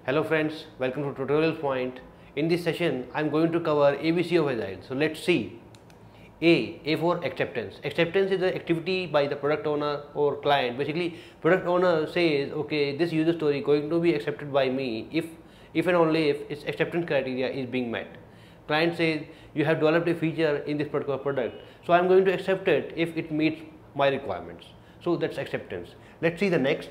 Hello friends, welcome to Tutorial Point. In this session, I am going to cover ABC of Agile. So let's see. A for acceptance. Acceptance is the activity by the product owner or client. Basically, product owner says, okay, this user story is going to be accepted by me if and only if its acceptance criteria is being met. Client says, you have developed a feature in this particular product, so I am going to accept it if it meets my requirements. So that's acceptance. Let's see the next.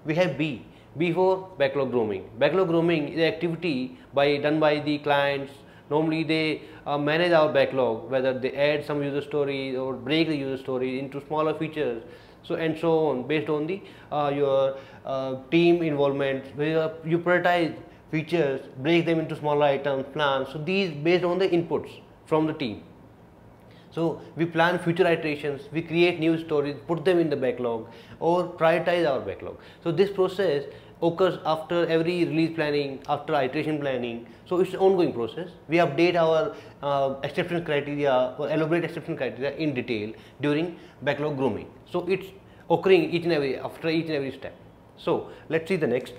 We have B. B for backlog grooming. Backlog grooming is an activity done by the clients. Normally they manage our backlog, whether they add some user stories or break the user story into smaller features, so and so on, based on the your team involvement. You prioritize features, break them into smaller items, plans. So these based on the inputs from the team. So we plan future iterations, we create new stories, put them in the backlog or prioritize our backlog. So this process occurs after every release planning, after iteration planning. So it's an ongoing process. We update our acceptance criteria or elaborate acceptance criteria in detail during backlog grooming. So it's occurring after each and every step. So let's see the next.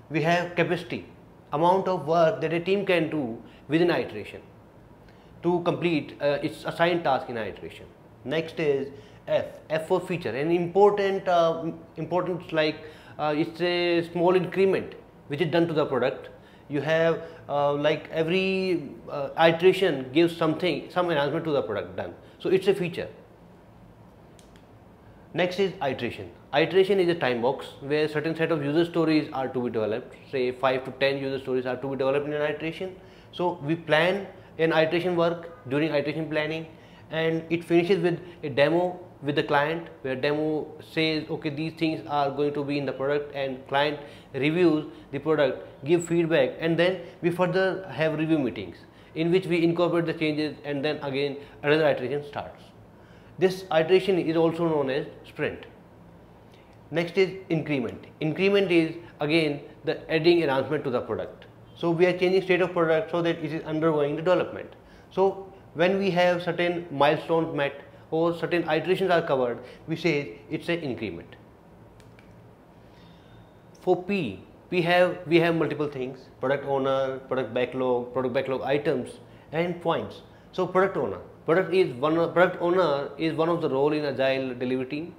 We have capacity, amount of work that a team can do within an iteration to complete its assigned task in an iteration. Next is F for feature. An important like it's a small increment which is done to the product. You have like every iteration gives some enhancement to the product done. So it's a feature. Next is iteration. Iteration is a time box where certain set of user stories are to be developed. Say 5 to 10 user stories are to be developed in an iteration. So we plan an iteration work during iteration planning, and it finishes with a demo with the client, where demo says, okay, these things are going to be in the product, and client reviews the product, give feedback, and then we further have review meetings in which we incorporate the changes, and then again another iteration starts. This iteration is also known as sprint. Next is increment. Increment is again the adding enhancement to the product. So we are changing state of product so that it is undergoing the development. So when we have certain milestones met or certain iterations are covered, we say it's an increment. For P, we have multiple things: product owner, product backlog items, and points. So product owner is one of the role in Agile delivery team.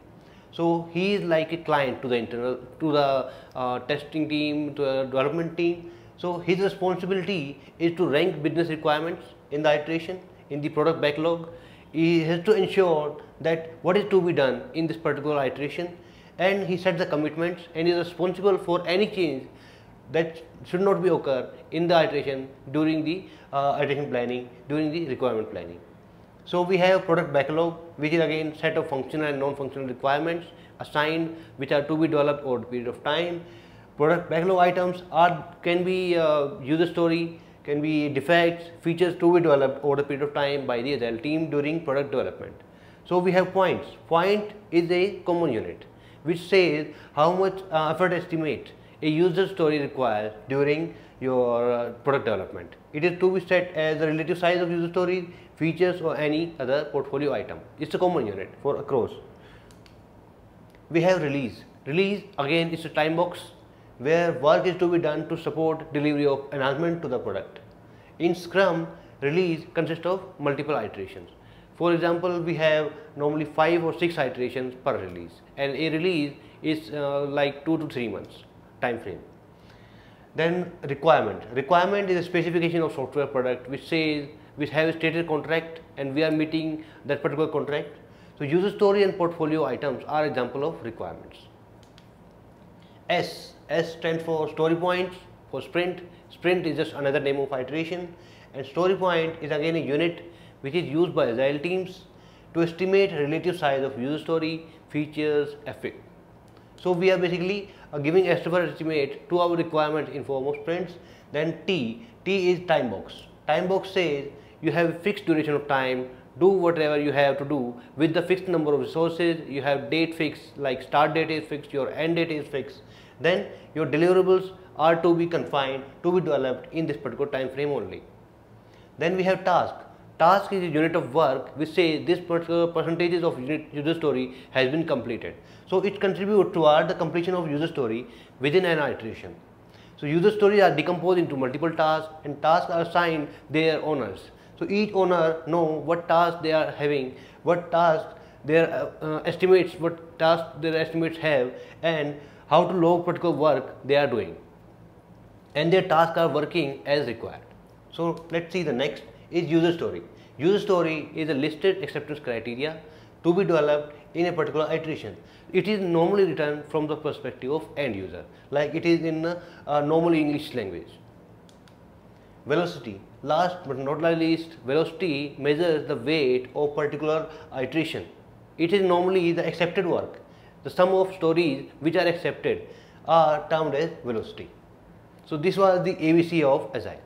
So he is like a client to the testing team, to the development team. So his responsibility is to rank business requirements in the iteration, in the product backlog. He has to ensure that what is to be done in this particular iteration, and he sets the commitments and is responsible for any change that should not be occur in the iteration during the iteration planning, during the requirement planning. So we have product backlog, which is again set of functional and non-functional requirements assigned, which are to be developed over a period of time. Product backlog items can be user story, can be defects, features to be developed over a period of time by the Agile team during product development. So we have points. Point is a common unit which says how much effort estimate a user story requires during your product development. It is to be set as the relative size of user stories, features, or any other portfolio item. It's a common unit for across. We have release. Release again is a time box where work is to be done to support delivery of enhancement to the product. In Scrum, release consists of multiple iterations. For example, we have normally 5 or 6 iterations per release, and a release is like 2 to 3 months time frame. Then requirement. Requirement is a specification of software product which have a stated contract, and we are meeting that particular contract. So user story and portfolio items are example of requirements. S stands for story points for sprint. Sprint is just another name of iteration, and story point is again a unit which is used by Agile teams to estimate relative size of user story, features, effect. So we are basically giving estimate to our requirements in form of sprints. Then T is time box. Time box says you have a fixed duration of time, do whatever you have to do with the fixed number of resources. You have date fixed, like start date is fixed, your end date is fixed. Then your deliverables are to be confined, to be developed in this particular time frame only. Then we have task. Task is a unit of work which says this particular percentages of user story has been completed. So it contributes toward the completion of user story within an iteration. So user stories are decomposed into multiple tasks, and tasks are assigned their owners. So each owner know what task they are having, what task their what task their estimates have, and how to log particular work they are doing, and their tasks are working as required. So let's see the next is user story. User story is a listed acceptance criteria to be developed in a particular iteration. It is normally written from the perspective of end user, like it is in normal English language. Velocity, last but not least, velocity measures the weight of particular iteration. It is normally the accepted work. The sum of stories which are accepted are termed as velocity. So this was the ABC of Agile.